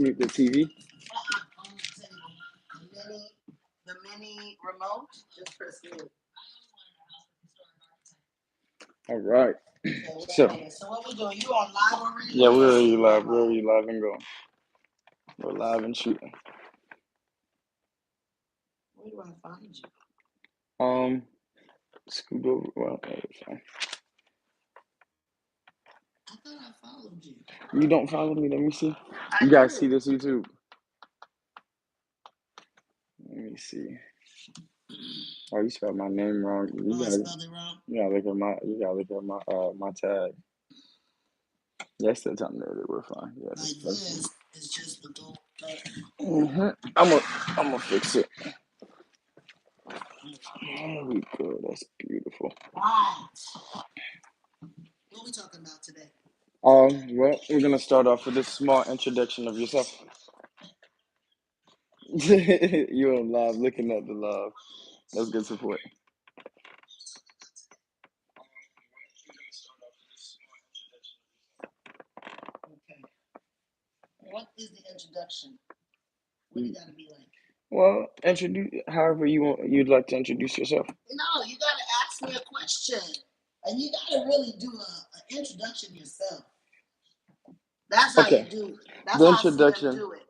Mute the TV. On the table. The mini remote, just press mute. All right. So what we doing? You on live already? Yeah, we're already live. We're already live and going. We're live and shooting. Where do I find you? Scoot over. Well, it's fine. I thought I followed you. You don't follow me? Let me see. You guys see this YouTube? Let me see. Oh, you spelled my name wrong. You I spelled it wrong. You gotta look at my tag. Yes, that's on there. We're fine. Yeah, like this is just the goal. I'm gonna fix it. There we go. That's beautiful. Right. What are we talking about today? Well, we're gonna start off with a small introduction of yourself. You're on live, looking at the live. That's good support. Okay. What is the introduction? What do you gotta be like? Well, introduce however you'd like to introduce yourself. No, you gotta ask me a question, and you gotta really do an introduction yourself. That's how you do it. That's the how introduction. I see them do it.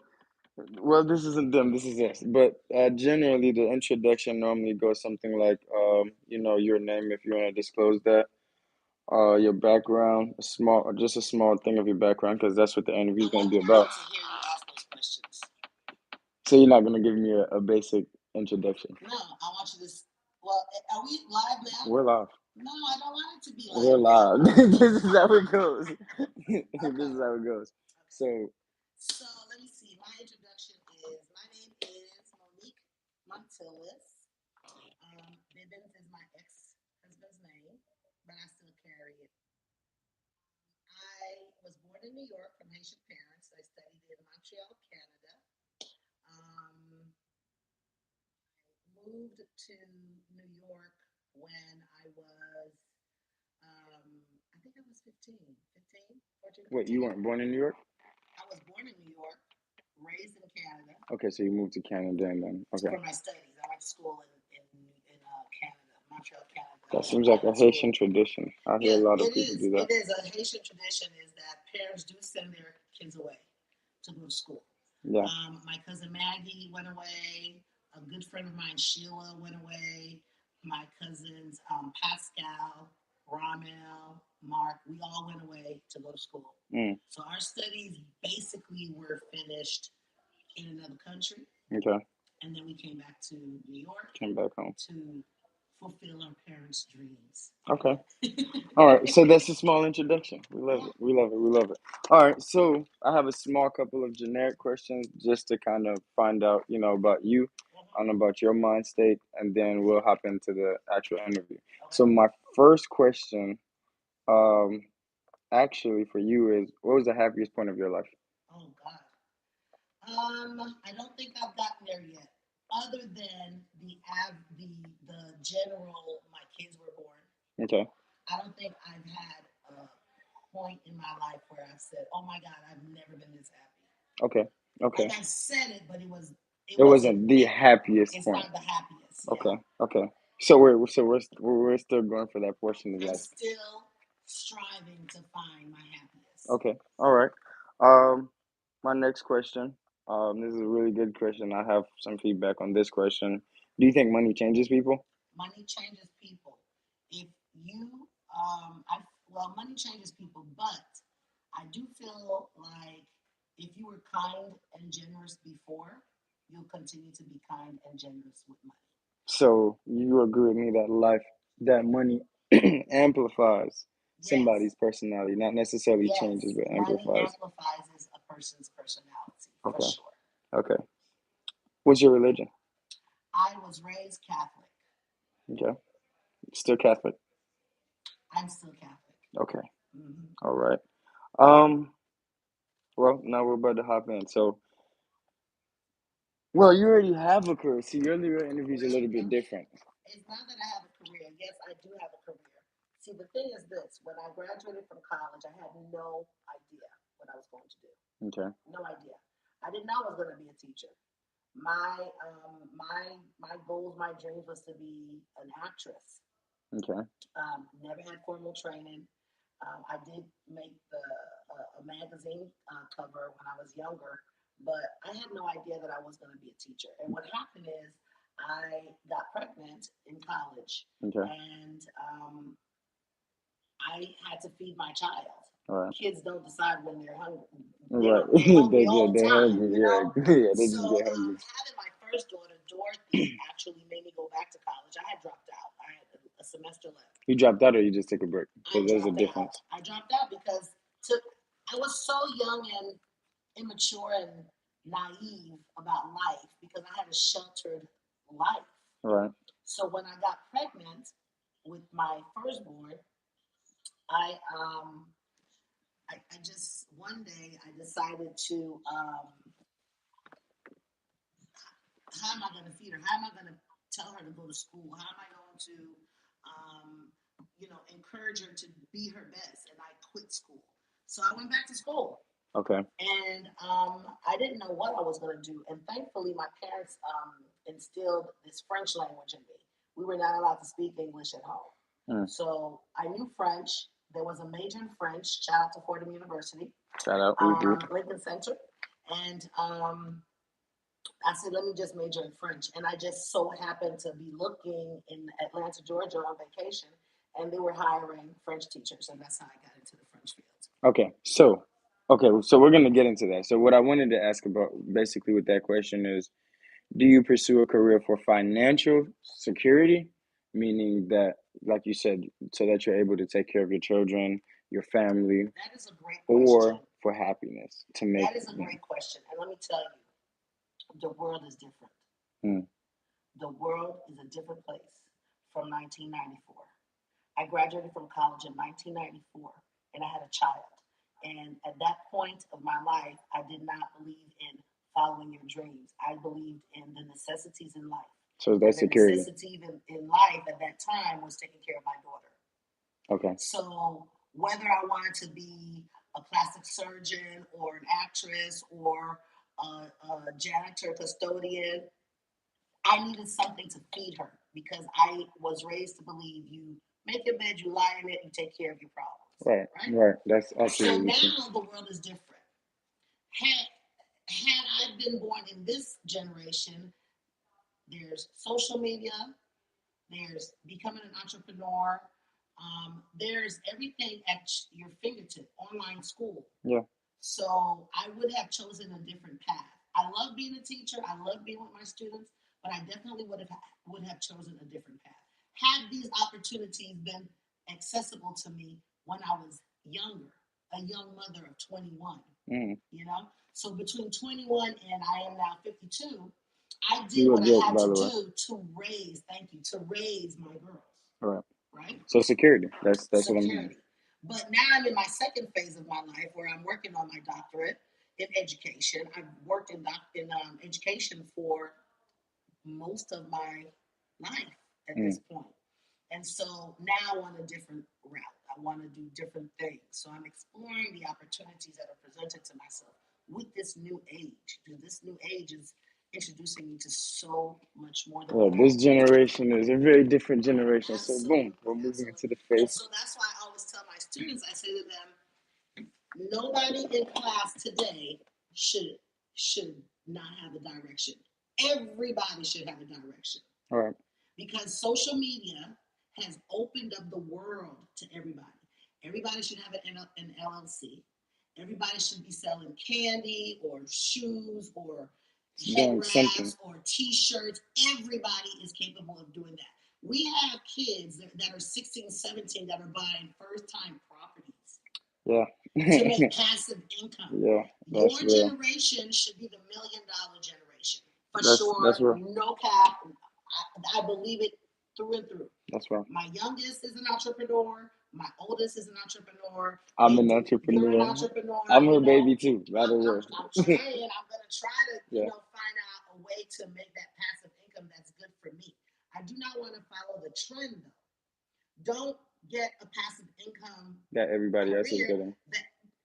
Well, this isn't them. This is us. But generally, the introduction normally goes something like, your name if you want to disclose that. Your background, just a small thing of your background, because that's what the interview is going to be about. To hear you ask those questions. So you're not going to give me a basic introduction. No, I want you to. Well, are we live now? We're live. No, I don't want it to be live. We're live. This is how it goes. This is how it goes. So let me see. My introduction is, my name is Monique Montillis. Bibbins is my ex-husband's name, but I still carry it. I was born in New York from Haitian parents. I studied in Montreal, Canada. Moved to New York when I was, I think I was 15, 14. Wait, you weren't born in New York? I was born in New York, raised in Canada. Okay, so you moved to Canada and then, okay. For my studies. I went to school in Canada, Montreal, Canada. That seems like a Haitian tradition. I hear a lot of people do that. It is. A Haitian tradition is that parents do send their kids away to go to school. Yeah. My cousin Maggie went away. A good friend of mine, Sheila, went away. My cousins, Pascal, Ramel, Mark, we all went away to go to school. So our studies basically were finished in another country. Okay. And then we came back to New York. Came back home. To fulfill our parents' dreams. Okay. All right. So that's a small introduction. We love it. We love it. We love it. All right. So I have a small couple of generic questions just to kind of find out, about you and about your mind state, and then we'll hop into the actual interview. So my first question, actually for you is, what was the happiest point of your life? Oh God. I don't think I've gotten there yet. Other than the general, my kids were born. Okay. I don't think I've had a point in my life where I said, "Oh my God, I've never been this happy." Okay. Okay. Like I said it, but it wasn't the happiest it's point. It's not the happiest. Okay. Yeah. Okay. So we're still going for that portion of life. Still striving to find my happiest. Okay. All right. My next question. This is a really good question. I have some feedback on this question. Do you think money changes people? Money changes people. If you, money changes people, but I do feel like if you were kind and generous before, you'll continue to be kind and generous with money. So you agree with me that money amplifies somebody's personality, not necessarily changes, but amplifies. Money amplifies a person's personality, for sure. Okay. What's your religion? I was raised Catholic. Okay. Still Catholic? I'm still Catholic. Okay. Mm-hmm. All right. Well, now we're about to hop in. So, well, you already have a career. See, your interview is a little bit different. It's not that I have a career. Yes, I do have a career. See, the thing is this. When I graduated from college, I had no idea what I was going to do. Okay. No idea. I didn't know I was going to be a teacher. My goals, my dreams was to be an actress. Okay. Never had formal training. I did make a magazine cover when I was younger, but I had no idea that I was going to be a teacher. And what happened is I got pregnant in college, Okay. and I had to feed my child. All right. Kids don't decide when they're hungry. Right. They're hungry all the They're time, hungry. you Yeah. know? Yeah. They just So get hungry. having my first daughter, Dorothy, actually made me go back to college. I had dropped out. I had a semester left. You dropped out or you just took a break? I Because there's a dropped out. difference. I dropped out because I was so young and immature and naive about life because I had a sheltered life. All right. So when I got pregnant with my firstborn, I I just one day I decided to how am I going to feed her? How am I going to tell her to go to school? How am I going to encourage her to be her best? And I quit school, so I went back to school. Okay. And I didn't know what I was going to do. And thankfully, my parents instilled this French language in me. We were not allowed to speak English at home. So I knew French. There was a major in French. Shout out to Fordham University, Shout out. Lincoln Center. And I said, let me just major in French. And I just so happened to be looking in Atlanta, Georgia on vacation, and they were hiring French teachers. And that's how I got into the French field. Okay. So we're gonna get into that. So what I wanted to ask about basically with that question is, do you pursue a career for financial security, meaning that, like you said, so that you're able to take care of your children, your family, That is a great or question. for happiness to make? That is a great question. And let me tell you, the world is different. Mm. The world is a different place from 1994. I graduated from college in 1994 and I had a child. And at that point of my life, I did not believe in following your dreams. I believed in the necessities in life. So And that's the security. necessity in life at that time was taking care of my daughter. Okay. So whether I wanted to be a plastic surgeon or an actress or a janitor, custodian, I needed something to feed her because I was raised to believe you make your bed, you lie in it, you take care of your problems. Right. That's So absolutely true. now the world is different. Had I been born in this generation, there's social media, there's becoming an entrepreneur, there's everything at your fingertip, online school. Yeah. So I would have chosen a different path. I love being a teacher. I love being with my students, but I definitely would have chosen a different path. Had these opportunities been accessible to me when I was younger, a young mother of 21, you know? So between 21 and I am now 52, I did You what look I good, had by to the way. do to raise, thank you, to raise my girls, Right. right? So security. That's what I'm hearing. Security. But now I'm in my second phase of my life where I'm working on my doctorate in education. I've worked in education for most of my life at this point. And so now on a different route. I want to do different things. So I'm exploring the opportunities that are presented to myself with this new age. Because this new age is introducing me to so much more than Well, this generation is a very different generation. So boom, we're moving into the And phase. so that's why I always tell my students, I say to them, nobody in class today should not have a direction. Everybody should have a direction. All right. Because social media has opened up the world to everybody. Everybody should have an LLC. Everybody should be selling candy or shoes or head wraps or T-shirts. Everybody is capable of doing that. We have kids that are 16, 17 that are buying first-time properties. Yeah. To make passive income. Yeah. Your generation should be the $1 million generation. For sure. That's real. No cap. I believe it through and through. That's right. My youngest is an entrepreneur. My oldest is an entrepreneur. I'm an entrepreneur. You're an entrepreneur. I'm her baby too, by the way. I'm trying. I'm going to try to, find out a way to make that passive income that's good for me. I do not want to follow the trend, though. Don't get a passive income that everybody else is getting.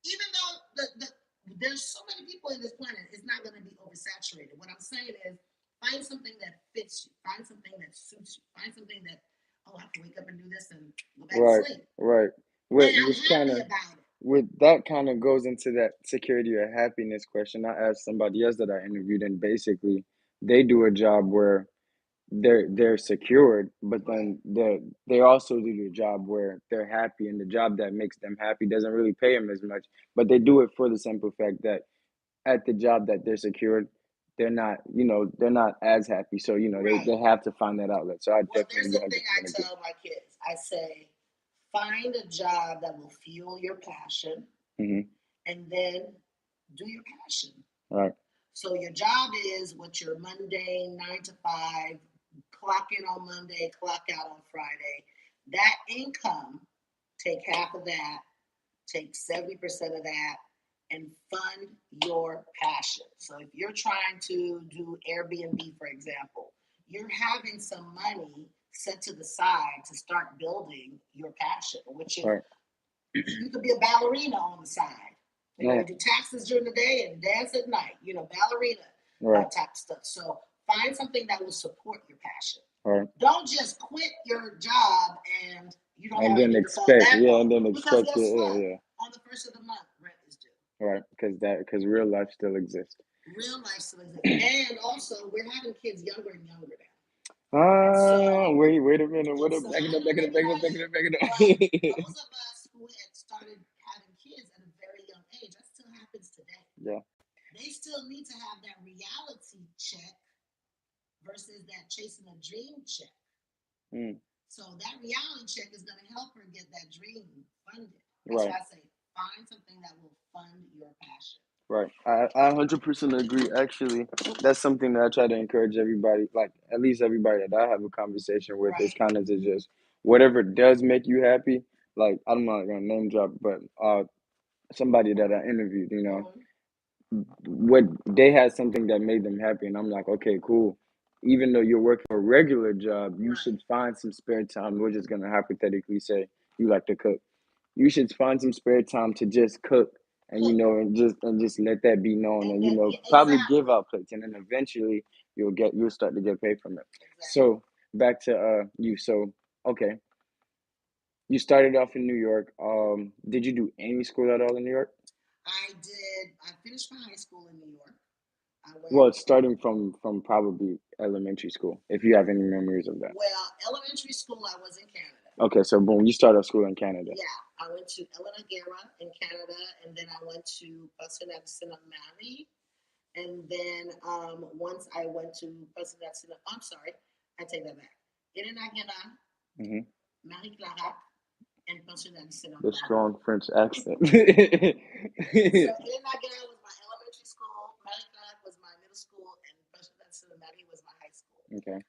Even though there's so many people in this planet, it's not going saying is find something that fits you, find something that suits you, find something that, oh, I can wake up and do this and go back to Right, sleep. right. And I'm Which kind happy of about it. with that kind of goes into that security or happiness question. I asked somebody else that I interviewed, and basically they do a job where they're secured, but Right. then they also do the job where they're happy, and the job that makes them happy doesn't really pay them as much, but they do it for the simple fact that at the job that they're secured, they're not as happy. So, Right. they have to find that outlet. So I Well, there's definitely the thing I 100% agree. tell my kids. I say, find a job that will fuel your passion Hmm. and then do your passion. Right. So your job is what your mundane 9 to 5, clock in on Monday, clock out on Friday. That income, take half of that, take 70% of that, and fund your passion. So if you're trying to do Airbnb, for example, you're having some money set to the side to start building your passion, which is Right. you could be a ballerina on the side. Right. Do taxes during the day and dance at night. Ballerina Right. type of stuff. So find something that will support your passion. Right. Don't just quit your job and you don't And have then anything to fall expect, back yeah, on. and then Because expect guess it, what? yeah, yeah. On the first of the month, rent is due. Right. Because real life still exists. Real life still exists. And also, we're having kids younger and younger now. Ah, So wait a minute. What up? so Back it I up, know back it up, maybe back it not up, back you, it up, back but it up. those of us who had started having kids at a very young age, that still happens today. Yeah. They still need to have that reality check versus that chasing a dream check. Mm, So that reality check is going to help her get that dream funded. That's right. why I say find something that will fund your passion. Right. I 100% agree. Actually, that's something that I try to encourage everybody, like at least everybody that I have a conversation with, is Right. kind of to just whatever does make you happy. Like, I'm not gonna name drop, but somebody that I interviewed, Mm-hmm. what they had something that made them happy, and I'm like, okay, cool. Even though you're working a regular job, you Right. should find some spare time. We're just gonna hypothetically say you like to cook. You should find some spare time to just cook, and Cook. and just let that be known, And and get yeah, probably give exactly. out plates, and then eventually you'll start to get paid from it. Exactly. So back to you. So okay, you started off in New York. Did you do any school at all in New York? I did. I finished my high school in New York. I went. Well, starting from probably elementary school, if you have any memories of that. Well, elementary school, I was in Canada. Okay, so boom, you start off school in Canada. Yeah, I went to Elena Guerra in Canada, and then I went to Pasadena Mary, and then once I went to Pasadena, I'm sorry, I take that back. Elena Guerra, Hmm. Marie Clara, and Pasadena The Mary. strong French accent. So Elena Guerra was my elementary school, Marie Clara was my middle school, and Pasadena Mary was my high school. Okay.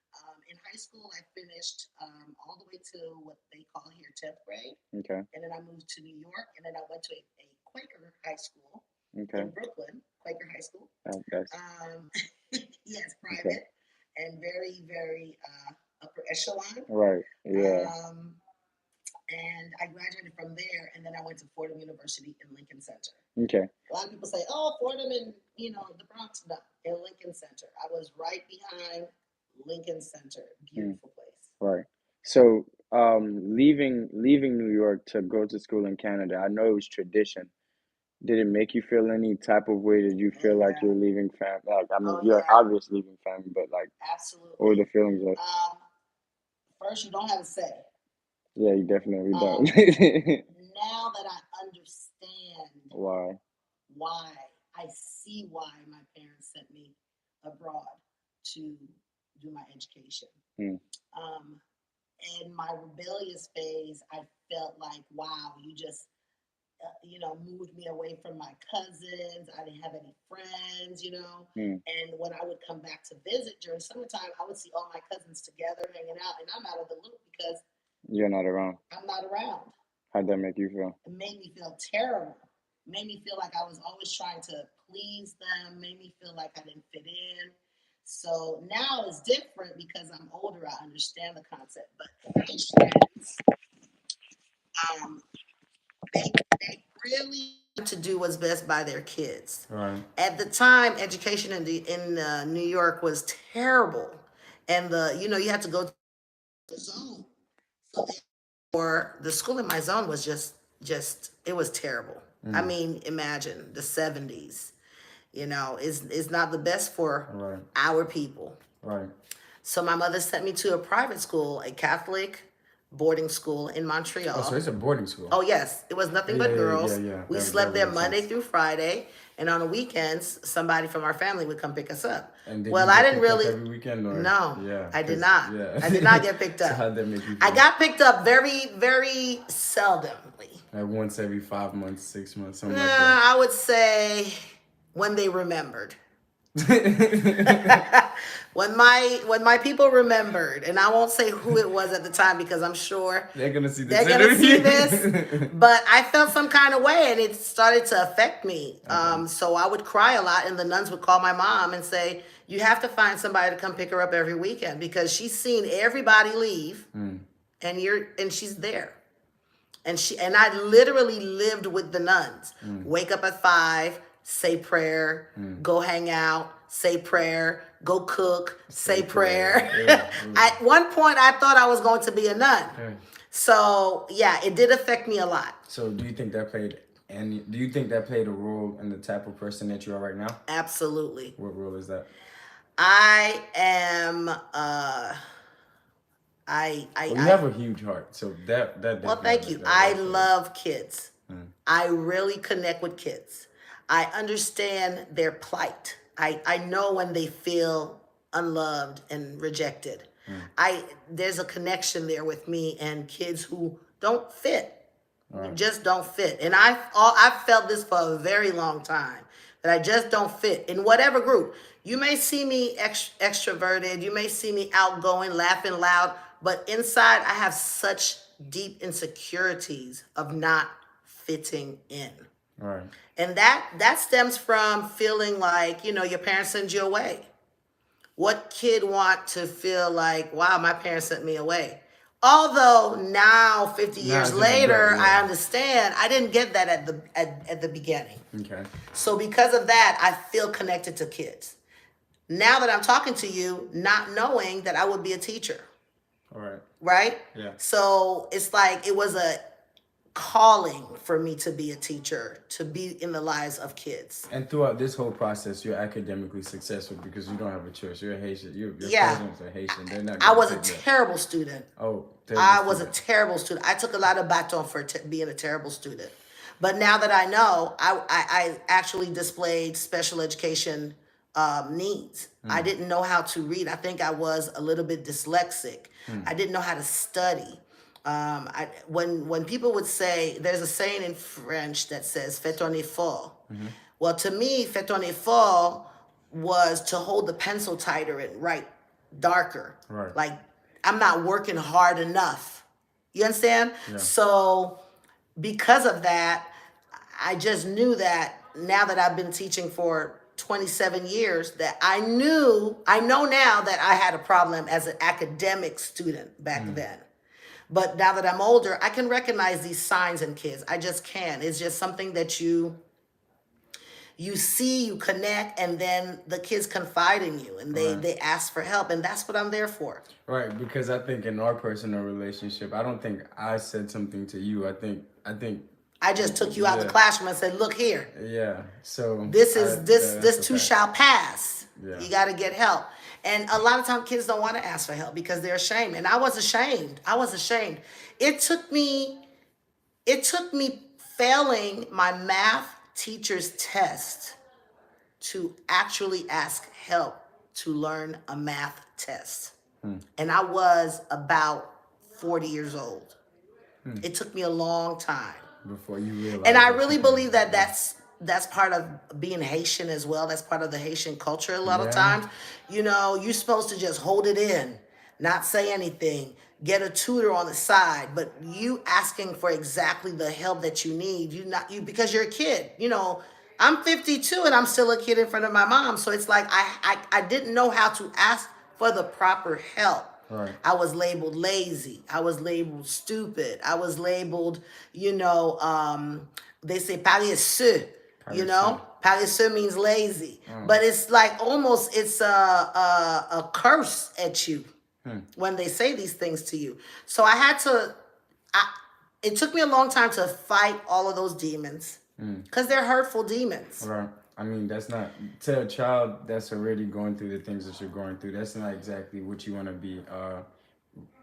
In high school, I finished all the way to what they call here 10th grade. Okay. And then I moved to New York, and then I went to a Quaker high school Okay. in Brooklyn, Quaker high school. That's Um, yes, okay. private and very, very upper echelon. Right. Yeah. Um, and I graduated from there, and then I went to Fordham University in Lincoln Center. Okay. A lot of people say, "Oh, Fordham in the Bronx." No, in Lincoln Center. I was right behind Lincoln Center. Mm, Beautiful place. right. So, leaving New York to go to school in Canada, I know it was tradition. Did it make you feel any type of way? Did you Oh feel like yeah. you're leaving family? Like, I mean, Oh you're yeah. obviously leaving family, but like, what were Absolutely. the feelings like? First, you don't have a say. Yeah, you definitely don't. Um, now that I understand Why? why, I see why my parents sent me abroad to do my education. Mm, Um, in my rebellious phase, I felt like, wow, you just moved me away from my cousins. I didn't have any friends. mm, And when I would come back to visit during summertime, I would see all my cousins together hanging out, and I'm out of the loop because you're not around. I'm not around. How'd that make you feel? It made me feel terrible. It made me feel like I was always trying to please them. Made me feel like I didn't fit in. So now it's different because I'm older. I understand the concept. But Haitians, um, they really to do what's best by their kids. Right. At the time, education in New York was terrible, and you had to go to the zone. So or the school in my zone was just it was terrible. I mean, imagine the 70s. Is not the best for Right. our people. Right. So my mother sent me to a private school, a Catholic boarding school in Oh, so Montreal. it's a boarding school. Oh yes, it was nothing Yeah, but yeah, girls. yeah, yeah. We That slept would there make Monday sense. through Friday, and on the weekends, somebody from our family would come pick us up. And did Well, you I get didn't picked up really. every weekend or? No, Yeah, I did 'cause not. yeah. I did not get picked So up. how'd that make you I feel? got picked up very, very seldomly. Like once every 5 months, 6 months, something like I would say when they remembered. that. When my people remembered, and I won't say who it was at the time because I'm sure They're gonna see they're this gonna see interview. this, but I felt some kind of way, and it started to affect me. Okay. So I would cry a lot, and the nuns would call my mom and say, "You have to find somebody to come pick her up every weekend because she's seen everybody leave, and she's there." And I literally lived with the nuns. Wake up at 5, say prayer, go hang out, say prayer, go cook, say prayer. Yeah, yeah. At one point, I thought I was going to be a nun. Yeah. So yeah, it did affect me a lot. So do you think that played a role in the type of person that you are right now? Absolutely. What role is that? I am. Well, you have a huge heart, so that Well, definitely thank you. that I definitely- love kids. I really connect with kids. I understand their plight. I know when they feel unloved and rejected. There's a connection there with me and kids who don't fit. Just don't fit. And I've felt this for a very long time that I just don't fit in whatever group. You may see me extroverted, you may see me outgoing, laughing loud, but inside I have such deep insecurities of not fitting in. Right. And that stems from feeling like, your parents send you away. What kid want to feel like, wow, my parents sent me away? Although now, 50 years it's later, better, yeah. I understand I didn't get that at the beginning. Okay. So because of that, I feel connected to kids. Now that I'm talking to you, not knowing that I would be a teacher, All right. right? Yeah. So it's like it was a calling for me to be a teacher, to be in the lives of kids. And throughout this whole process, you're academically successful because you don't have a choice. You're Haitian. Your Yeah. parents are Haitian. They're not. I gonna was a take that. terrible student. Oh. I was a terrible student. I took a lot of baton for being a terrible student. But now that I know, I actually displayed special education needs. I didn't know how to read. I think I was a little bit dyslexic. I didn't know how to study. When people would say, there's a saying in French that says "fais ton effort." Well, to me, "fais ton effort" was to hold the pencil tighter and write darker. Right. Like I'm not working hard enough. You understand? Yeah. So because of that, I just knew that now that I've been teaching for 27 years, that I know now that I had a problem as an academic student back then. But now that I'm older, I can recognize these signs in kids. I just can. It's just something that you see, you connect, and then the kids confide in you and they ask for help. And that's what I'm there for. Right, because I think in our personal relationship, I don't think I said something to you. I think I just took you out the classroom and said, look here, yeah. So this that's too a fact. shall pass. Yeah. You got to get help. And a lot of times kids don't want to ask for help because they're ashamed. And I was ashamed. It took me failing my math teacher's test to actually ask help to learn a math test. And I was about 40 years old. It took me a long time. Before you realize. And I really believe that that's part of being Haitian as well. That's part of the Haitian culture a lot of times. You're supposed to just hold it in, not say anything, get a tutor on the side, but you asking for exactly the help that you need, because you're a kid. I'm 52 and I'm still a kid in front of my mom. So it's like I didn't know how to ask for the proper help. Right. I was labeled lazy. I was labeled stupid. I was labeled, They say paresseux, you Paresseux. know? Paresseux means lazy. But it's like almost it's a curse at you when they say these things to you. So I had to it took me a long time to fight all of those demons because they're hurtful demons. Right. I mean, that's not to a child that's already going through the things that you're going through. That's not exactly what you want to be.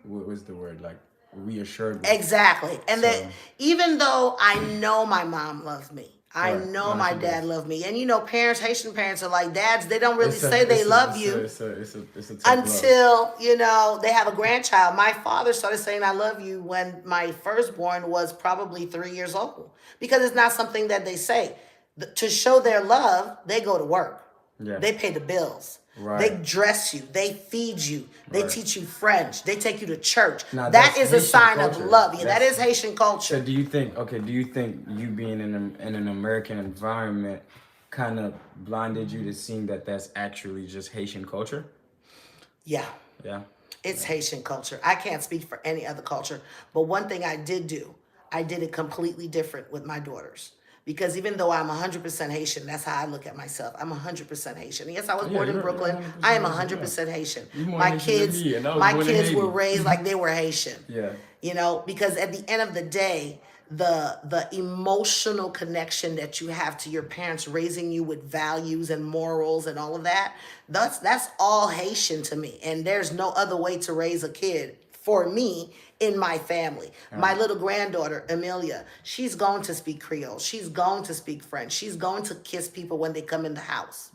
What was the word like? Reassured with. Exactly. And that So even though I know my mom loved me, I right. know No, my she dad does. loved me. And you know, parents, Haitian parents are like dads, they don't really say they love you It's a tough love. until, you know, they have a grandchild. My father started saying I love you when my firstborn was probably 3 years old because it's not something that they say. To show their love, they go to work. Yeah. They pay the bills. They Right. dress you. They feed you. They Right. teach you French. They take you to church. Now That that's is a Haitian sign of culture. love. Yeah, that That's is Haitian so. culture. Do you think? Okay. Do you think you being in an American environment kind of blinded you to seeing that that's actually just Haitian culture? Yeah, Yeah. it's Haitian culture. I can't speak for any other culture. But one thing I did do, I did it completely different with my daughters. Because even though I'm 100% Haitian, that's how I look at myself. I'm 100% Haitian. Yes, I was Yeah. born in You're Brooklyn. I 100% am Haitian. Yeah. 100% Haitian. You're more My Haitian than kids, me, and I was my born in kids were Haiti. raised like they were Haitian. Yeah. You know, because at the end of the day, the emotional connection that you have to your parents raising you with values and morals and all of that, that's all Haitian to me. And there's no other way to raise a kid for me in my family. My little granddaughter, Amelia, she's going to speak Creole. She's going to speak French. She's going to kiss people when they come in the house.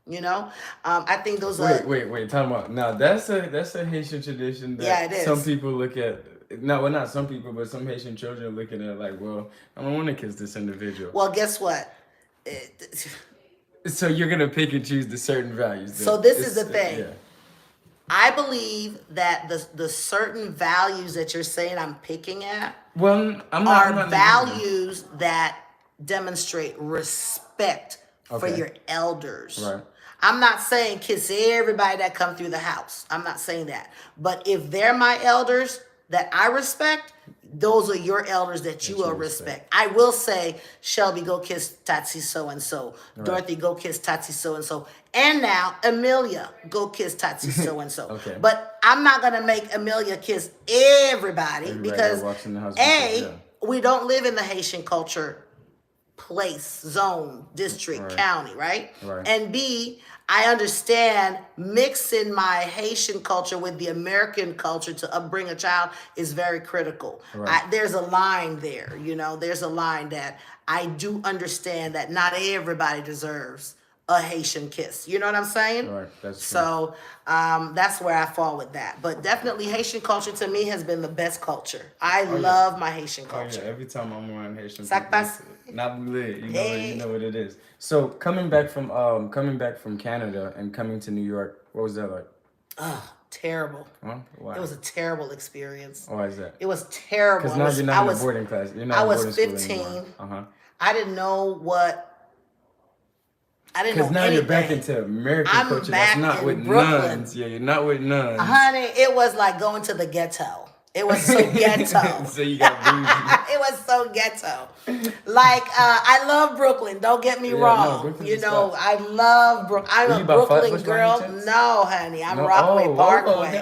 You know, I think those are. Wait. Time out. Now that's a Haitian tradition Yeah, that it some is. people look at. No, well, not some people, but some Haitian children looking at it like, well, I don't want to kiss this individual. Well, guess what? It, So you're gonna pick and choose the certain values. so That this is it's the thing. yeah. I believe that the certain values that you're saying I'm picking at Well, I'm not. I'm are not negating them. values that demonstrate respect for Okay. your elders. Right. I'm not saying kiss everybody that come through the house. I'm not saying that. But if they're my elders that I respect, those are your elders that you That you will respect. respect. I will say, Shelby, go kiss Tatsy so and so. Right. Dorothy, go kiss Tatsy so and so. And now, Amelia, go kiss Tatsy so and so. Okay. But I'm not going to make Amelia kiss everybody Everybody because, that walks in the house. A, we don't live in the Haitian culture place, zone, district, Right. county, right? Right. And B, I understand mixing my Haitian culture with the American culture to upbring a child is very critical. Right. There's a line there, you know, there's a line that I do understand that not everybody deserves a Haitian kiss. You know what I'm saying? Right, that's true. So that's where I fall with that. But definitely Haitian culture to me has been the best culture. I love my Haitian Oh yeah, culture. every time I'm around Haitian Sac people, passe. not lit. Hey. You know what it is. So coming back from Canada and coming to New York, what was that like? Terrible. Huh? Why? It was a terrible experience. Why is that? It was terrible. Because I now was, you're I not in a was, boarding class. You're not I in was boarding school 15. anymore. I didn't know what. I didn't know Because now anything. you're back into American I'm culture. back That's not in with Brooklyn. nuns. Yeah, you're not with nuns. Honey, it was like going to the ghetto. It was so ghetto. So you got bougie. It was so ghetto. Like I love Brooklyn. Don't get me Yeah, no, wrong. Brooklyn's You the know, spot. I love Brooklyn. I'm Were you a about Brooklyn Flatbush by girl. any chance? No, honey. I'm No? Rockaway Oh, Parkway. okay.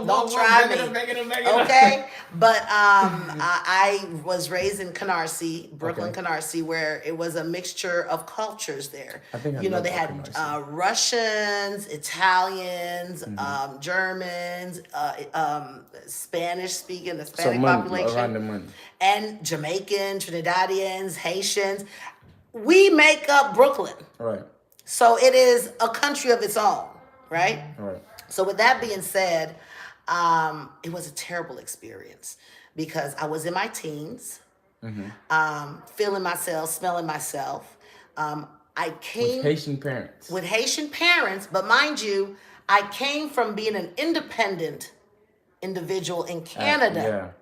Don't try me. Back it up. Okay, but I was raised in Canarsie, Brooklyn, Okay. Canarsie, where it was a mixture of cultures there. I think I You know, know they had about Canarsie. Russians, Italians, Mm-hmm. Germans, Spanish speaking, the So Hispanic money, population, around the money. and Jamaican, Trinidadians, Haitians. We make up Brooklyn. Right, So it is a country of its own, right? right. So with that being said, it was a terrible experience because I was in my teens, feeling myself, smelling myself. I came Haitian parents. with Haitian parents, but mind you, I came from being an independent individual in Canada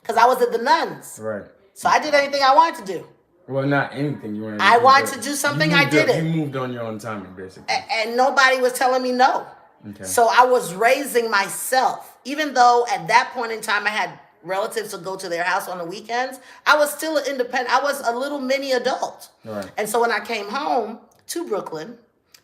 because I was at the nuns. Yeah, right. So I did anything I wanted to do. Well, not anything you wanted to I do, wanted but to do something, you I moved did up- it. You moved on your own timing, basically. And nobody was telling me no. Okay. So I was raising myself, even though at that point in time I had relatives to go to their house on the weekends, I was still an independent. I was a little mini adult. Right. And so when I came home to Brooklyn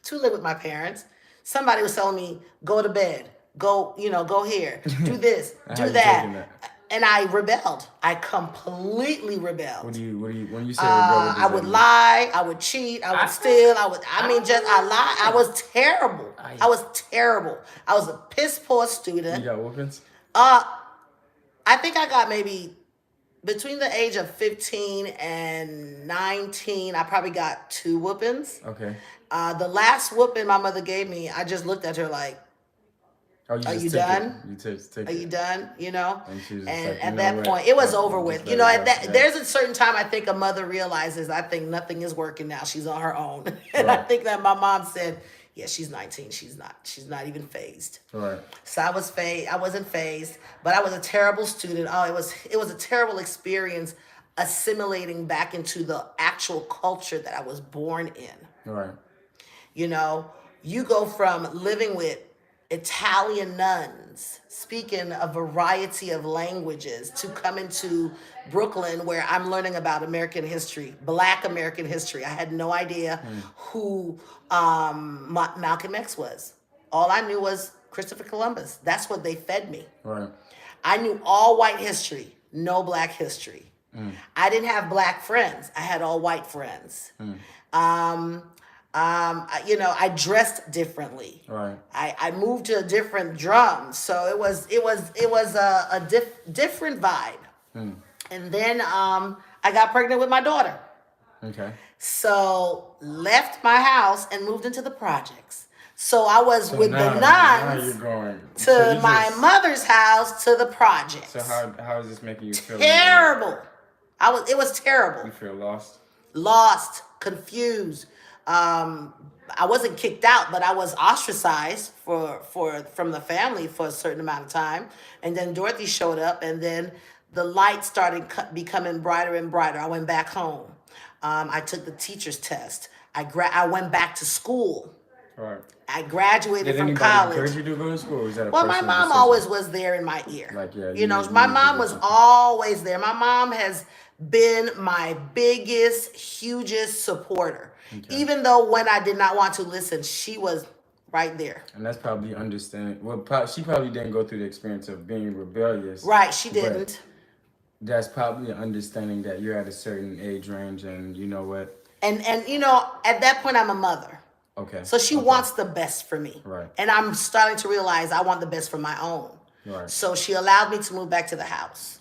to live with my parents, somebody was telling me, go to bed, go, go here, do this, How do you that. taking that? And I rebelled. I completely rebelled. What do you when you say rebel? What does I that would mean? lie. I would cheat. I would steal. I lied. I was terrible. I- I was terrible. I was a piss poor You student. got whoopings? I think I got maybe between the age of 15 and 19, I probably got 2 whoopings. Okay. The last whooping my mother gave me, I just looked at her like, Oh, you are just you took done? It. You take Are it. you done? And she was just And like, you at know that what? point, it was I'm over just with. let it go. Yeah. There's a certain time I think a mother realizes, I think nothing is working now. She's on her own. And I Right. think that my mom said, yeah, she's 19. She's not even phased. Right. So I wasn't phased, but I was a terrible student. Oh, it was a terrible experience assimilating back into the actual culture that I was born in. Right. You know, you go from living with Italian nuns speaking a variety of languages to coming to Brooklyn where I'm learning about American history, Black American history. I had no idea who Malcolm X was. All I knew was Christopher Columbus. That's what they fed me. Right. I knew all white history, no Black history. I didn't have Black friends. I had all white friends. I dressed differently. Right. I moved to a different drum, so it was a different vibe. And then I got pregnant with my daughter. Okay. So left my house and moved into the projects. So I was So with now, the now you're nuns going to my mother's house to the projects. So how is this making you feel? Terrible. It was terrible. You feel lost? Lost, confused. I wasn't kicked out, but I was ostracized from the family for a certain amount of time. And then Dorothy showed up, and then the light started becoming brighter and brighter. I went back home. I took the teacher's test. I went back to school. Right. I graduated Did from anybody college. encourage you to go to school? Or was that a Well, my personal mom decision? always was there in my ear. Like, yeah, My you mom did was something. always there. My mom has been my biggest, hugest supporter. Okay. Even though when I did not want to listen, she was right there. And that's probably understanding. Well, she probably didn't go through the experience of being rebellious. Right, she but didn't. That's probably understanding that you're at a certain age range, and you know what? And at that point, I'm a mother. Okay. So she Okay. wants the best for me. Right. And I'm starting to realize I want the best for my own. Right. So she allowed me to move back to the house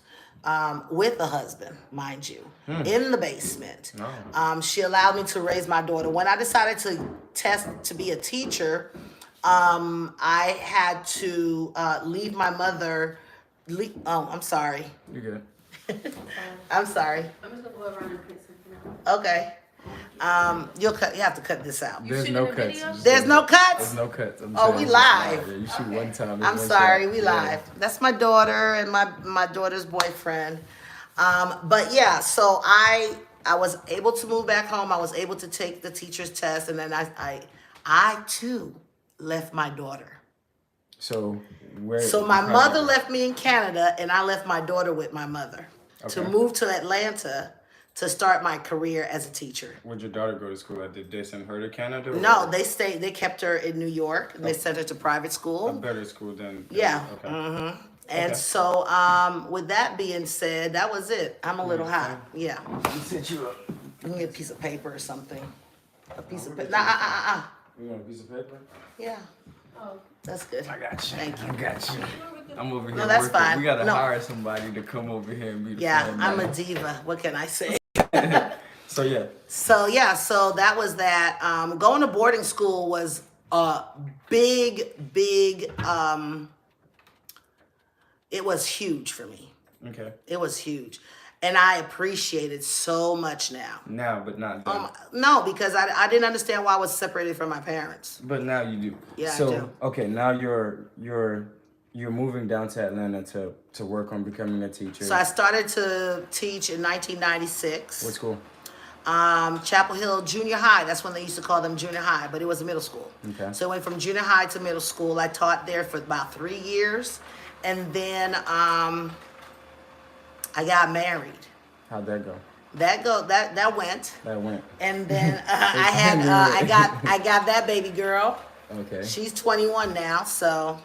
with a husband, mind you, in the basement. Oh. She allowed me to raise my daughter. When I decided to test to be a teacher, I had to leave my mother. Oh, I'm sorry. You're good. I'm sorry. I'm just gonna go around and pick something out. Okay. You have to cut this out. There's shooting no a cuts. video? Just There's say no that. cuts? There's no cuts. I'm Oh, saying we it's live. Yeah, you shoot one time. I'm one sorry, shot. we Yeah. live. That's my daughter and my daughter's boyfriend. But yeah, so I was able to move back home. I was able to take the teacher's test, and then I too left my daughter. So where? So my how- mother left me in Canada, and I left my daughter with my mother to Okay. move to Atlanta to start my career as a teacher. Would your daughter go to school? Did they send her to Canada? or- No, they kept her in New York, and they sent her to private A school. better school than. Yeah. Okay. And Okay. so, with that being said, that was it. I'm a little hot. Yeah. We set you up. Give me a piece of paper or something. A piece of we'll paper. get Nah, You want a piece of paper? Yeah, Oh, that's good. I got you. Thank you. I got you. I'm over here. No, that's working. fine. We gotta No. hire somebody to come over here and be the Yeah, phone I'm a man. diva. What can I say? So yeah. So that was that. Going to boarding school was a big. It was huge for me. Okay. It was huge, and I appreciate it so much now. Now, but not then. No, because I didn't understand why I was separated from my parents. But now you do. Yeah, I So do. okay, now you're moving down to Atlanta to work on becoming a teacher. So I started to teach in 1996. What school? Chapel Hill Junior High. That's when they used to call them junior high, but it was a middle school. Okay. So I went from junior high to middle school. I taught there for about 3 years. And then I got married. How'd that go? That went. That went. And then I got that baby girl. Okay. She's 21 now, so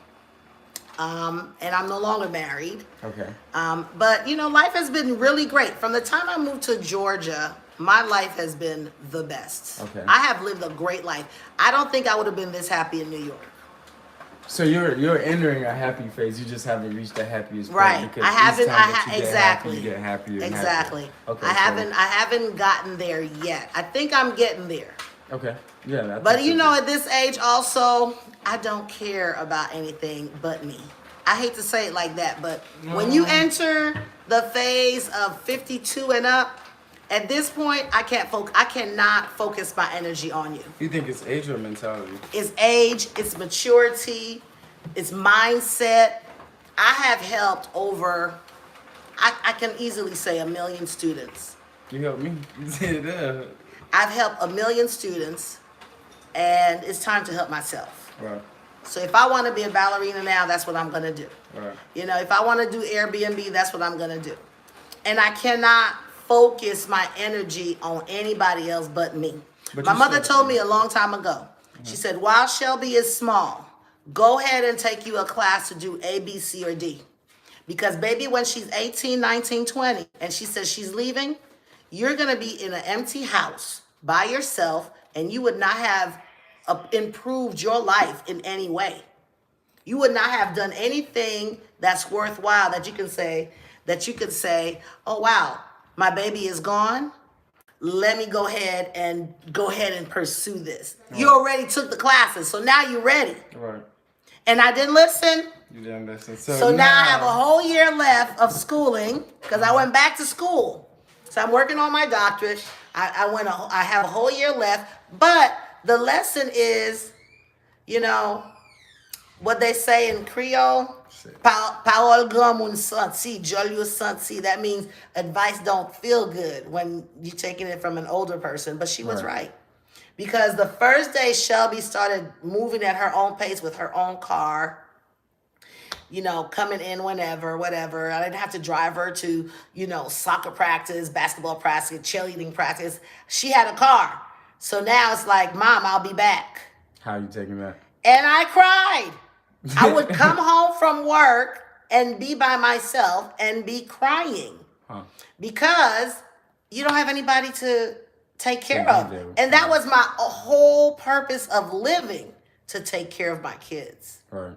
and I'm no longer married. Okay. But life has been really great. From the time I moved to Georgia, my life has been the best. Okay. I have lived a great life. I don't think I would have been this happy in New York. So you're entering a happy phase. You just haven't reached the happiest point. Right. Because I haven't. each time that you get Exactly. happy, you get happier and Exactly. happier. Okay. I haven't gotten there yet. I think I'm getting there. Okay. Yeah. But at this age, also, I don't care about anything but me. I hate to say it like that, but when you enter the phase of 52 and up, at this point, I cannot focus my energy on you. You think it's age or mentality? It's age, it's maturity, it's mindset. I have helped over, I can easily say 1 million students. You helped me. You said that. I've helped 1 million students, and it's time to help myself. Right. So if I want to be a ballerina now, that's what I'm going to do. Right. If I want to do Airbnb, that's what I'm going to do. And I cannot focus my energy on anybody else but me. But my you mother said- told me a long time ago, she said, while Shelby is small, go ahead and take you a class to do A, B, C, or D. Because baby, when she's 18, 19, 20, and she says she's leaving, you're going to be in an empty house by yourself, and you would not have improved your life in any way. You would not have done anything that's worthwhile that you can say, oh wow, my baby is gone. Let me go ahead and pursue this. Right. You already took the classes, so now you're ready. Right. And I didn't listen. You didn't listen. So now I have a whole year left of schooling because I went back to school. So I'm working on my doctorate. I have a whole year left, but the lesson is, what they say in Creole, Paol Gamun Santi, Jolio Santi. That means advice don't feel good when you're taking it from an older person. But she was right. Because the first day Shelby started moving at her own pace with her own car, coming in whenever, whatever. I didn't have to drive her to, soccer practice, basketball practice, cheerleading practice. She had a car. So now it's like, Mom, I'll be back. How are you taking that? And I cried. I would come home from work and be by myself and be crying. Because you don't have anybody to take care of. And that was my whole purpose of living, to take care of my kids. Right.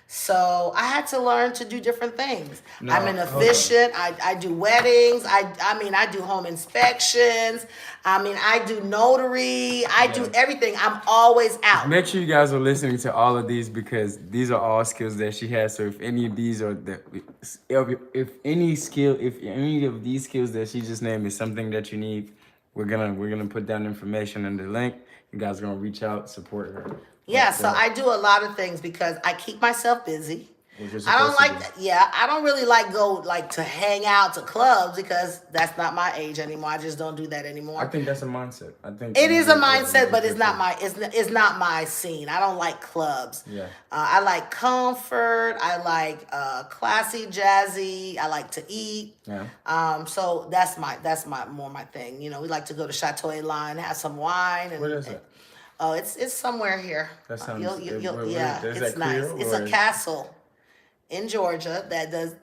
So I had to learn to do different things. I'm an efficient. I do weddings. I do home inspections. I do notary. I do everything. I'm always out. Make sure you guys are listening to all of these because these are all skills that she has. So if any of these are if any of these skills that she just named is something that you need, we're gonna put down information in the link. You guys are gonna reach out, support her. Yeah, so I do a lot of things because I keep myself busy. I don't like that. Yeah, I don't really go to hang out to clubs because that's not my age anymore. I just don't do that anymore. I think that's a mindset. I think it is a mindset, but it's not my scene. I don't like clubs. Yeah. I like comfort. I like classy, jazzy. I like to eat. Yeah. So that's my thing. We like to go to Chateau Elan, have some wine. What is it? Oh, it's somewhere here. That sounds. It's nice. It's a castle in Georgia that does.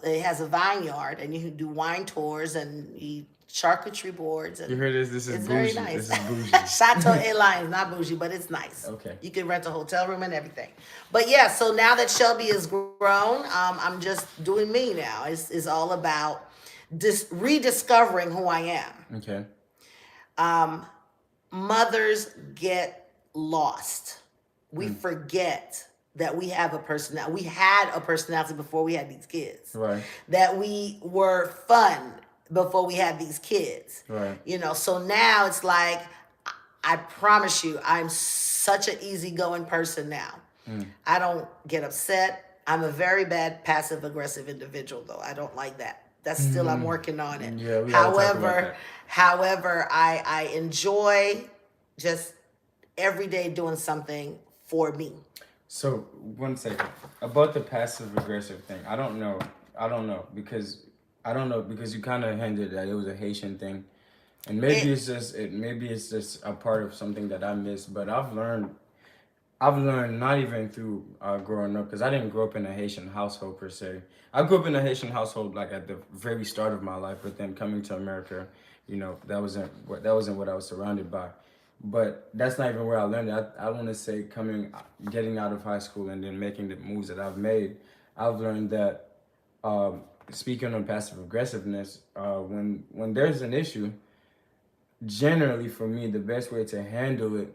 It has a vineyard, and you can do wine tours and eat charcuterie boards. And you heard this? This is it's bougie. Very nice. This is bougie. Chateau Elan is not bougie, but it's nice. Okay. You can rent a hotel room and everything. But yeah, so now that Shelby is grown, I'm just doing me now. It's all about rediscovering who I am. Okay. Mothers get lost. We forget that we have a personality. We had a personality before we had these kids. Right. That we were fun before we had these kids. Right. So now it's like, I promise you, I'm such an easygoing person now. I don't get upset. I'm a very bad passive-aggressive individual, though. I don't like that. That's still, I'm working on it. Yeah, we gotta talk about that. However, I enjoy just every day doing something for me. So 1 second about the passive aggressive thing. I don't know because I don't know because you kind of hinted that it was a Haitian thing, and maybe it's just a part of something that I missed. But I've learned not even through growing up because I didn't grow up in a Haitian household per se. I grew up in a Haitian household like at the very start of my life, but then coming to America, that wasn't what I was surrounded by. But that's not even where I learned it. I want to say getting out of high school and then making the moves that I've made, I've learned that speaking on passive aggressiveness, when there's an issue, generally for me the best way to handle it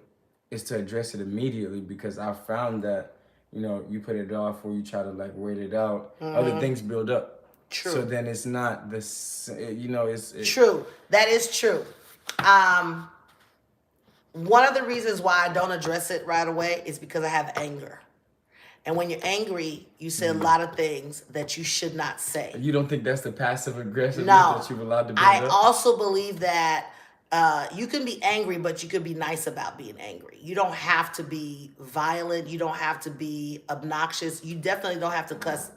is to address it immediately because I found that you put it off or you try to like wait it out, other things build up. True. So then it's not this, it's True. That is true. One of the reasons why I don't address it right away is because I have anger. And when you're angry, you say a lot of things that you should not say. You don't think that's the passive aggressiveness No. that you've allowed to build I up? also believe that you can be angry, but you could be nice about being angry. You don't have to be violent. You don't have to be obnoxious. You definitely don't have to cuss,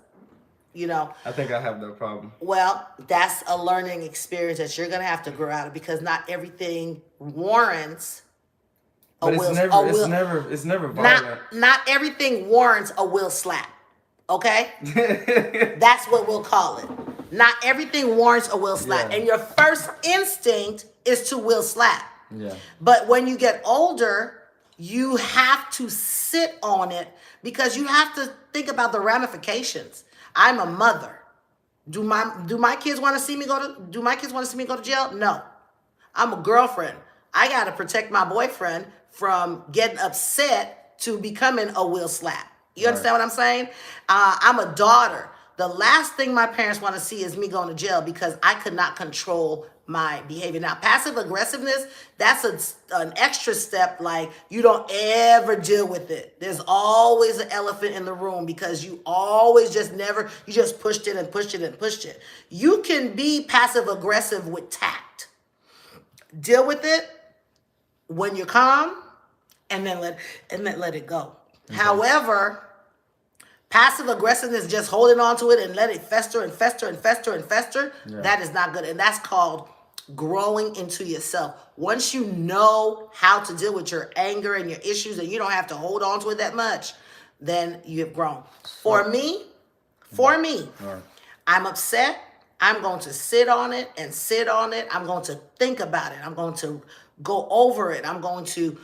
I think I have that problem. Well, that's a learning experience that you're going to have to grow out of because not everything warrants a But will. it's never violent. Not everything warrants a will slap. Okay? That's what we'll call it. Not everything warrants a will slap. Yeah. And your first instinct is to will slap. Yeah. But when you get older, you have to sit on it because you have to think about the ramifications. I'm a mother. Do my kids want to see me go to jail? No. I'm a girlfriend. I got to protect my boyfriend from getting upset to becoming a will slap. You understand what I'm saying? I'm a daughter. The last thing my parents want to see is me going to jail because I could not control my behavior. Now, passive aggressiveness, that's an extra step. Like you don't ever deal with it. There's always an elephant in the room because you always you just pushed it and pushed it and pushed it. You can be passive aggressive with tact. Deal with it when you're calm and then let it go. Okay. However, passive aggressiveness, just holding on to it and let it fester and fester and fester and fester, that is not good. And that's called growing into yourself. Once you know how to deal with your anger and your issues and you don't have to hold on to it that much, then you have grown. For me, I'm upset. I'm going to sit on it and sit on it. I'm going to think about it. I'm going to go over it. I'm going to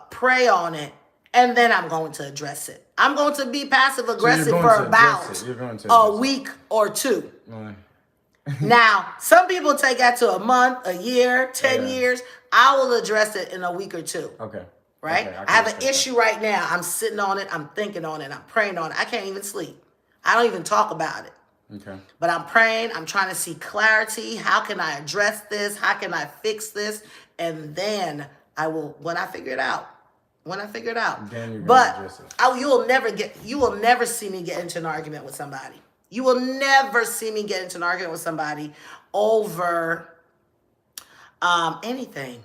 pray on it. And then I'm going to address it. I'm going to be passive aggressive for about a week or two. Now, some people take that to a month, a year, 10 years. I will address it in a week or two. Okay. Right? Okay, I have an issue right now. I'm sitting on it. I'm thinking on it. I'm praying on it. I can't even sleep. I don't even talk about it. Okay. But I'm praying. I'm trying to see clarity. How can I address this? How can I fix this? And then I will, when I figure it out. Then you're but address it. you will never see me get into an argument with somebody. You will never see me get into an argument with somebody over anything.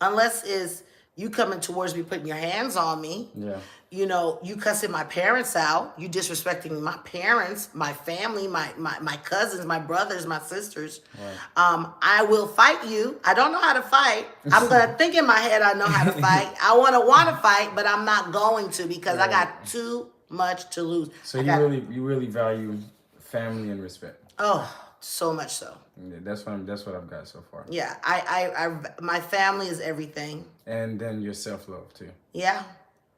Unless is you coming towards me, putting your hands on me. Yeah. You cussing my parents out. You disrespecting my parents, my family, my cousins, my brothers, my sisters. Right. I will fight you. I don't know how to fight. I'm going to think in my head I know how to fight. I want to fight, but I'm not going to because I got too much to lose. So you really value family and respect. Oh, so much so. Yeah, that's what I've got so far. Yeah, I my family is everything. And then your self-love too. Yeah.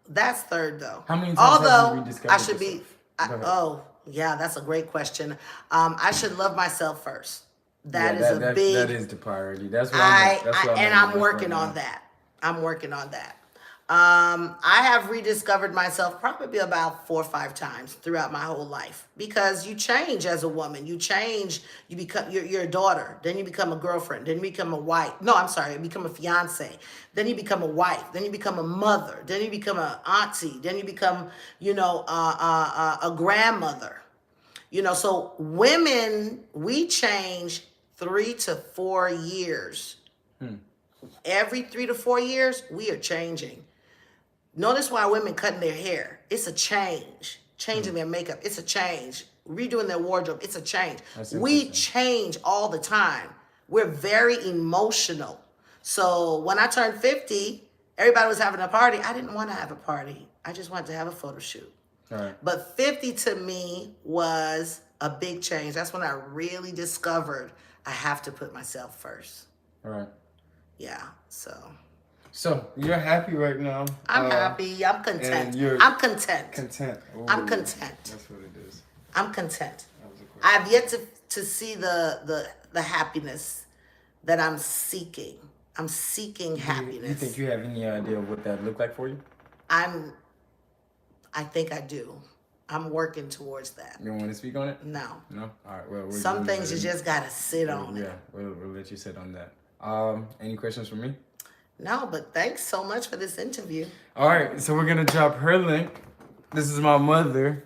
That's third though. How many times have you rediscovered I should yourself? That's a great question. I should love myself first. That is the priority. That's what I'm working on that. I'm working on that. I have rediscovered myself probably about 4 or 5 times throughout my whole life because you change as a woman. You change. You become you're a daughter. Then you become a girlfriend. Then you become a wife. No, I'm sorry. You become a fiance. Then you become a wife. Then you become a mother. Then you become an auntie. Then you become a grandmother. So women, we change 3 to 4 years. Every 3 to 4 years, we are changing. Notice why women cutting their hair. It's a change. Changing their makeup. It's a change. redoing their wardrobe. It's a change. That's We interesting. change all the time. We're very emotional. So when I turned 50, everybody was having a party. I didn't want to have a party. I just wanted to have a photo shoot. All right. But 50 to me was a big change. That's when I really discovered I have to put myself first. All right. Yeah, so So you're happy right now. I'm happy. I'm content. and you're I'm content. Content. I'm Ooh, content. That's what it is. I'm content. That was a question. I've yet to see the happiness that I'm seeking. I'm seeking happiness. You think you have any idea of what that looked like for you? I think I do. I'm working towards that. You don't want to speak on it? No. No? All right. Well, Some things you just gotta sit on Yeah, it. we'll let you sit on that. Any questions for me? No, but thanks so much for this interview. All right, so we're gonna drop her link. This is my mother.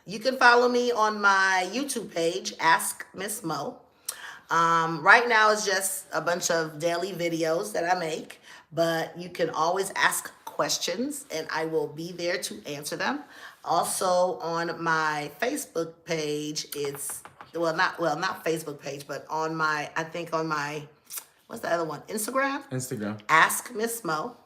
You can follow me on my YouTube page, Ask Miss Mo. Right now it's just a bunch of daily videos that I make, but you can always ask questions and I will be there to answer them. Also on my Facebook page, it's not Facebook page, but on my, what's the other one? Instagram. Ask Miss Mo.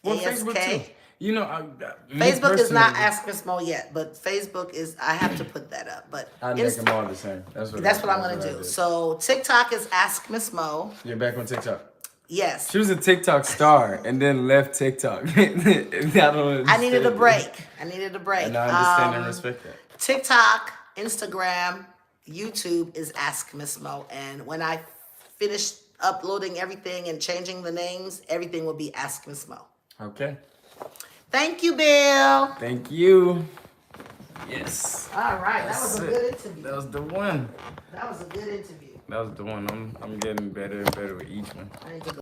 Well, Facebook too. You know, me Facebook is not personally, Ask Miss Mo yet, but Facebook is, I have to put that up. But I make them all the same. That's what I'm going to do. So TikTok is Ask Miss Mo. You're back on TikTok. Yes. She was a TikTok star and then left TikTok. I needed a break. And I understand and respect that. TikTok, Instagram, YouTube is Ask Miss Mo. And when I finish uploading everything and changing the names, everything will be Ask Miss Mo. Okay. Thank you, Bill. Thank you. Yes. All right. That was a That's good it. interview. That was the one. That was a good interview. That was the one. I'm getting better and better with each one. I need to go.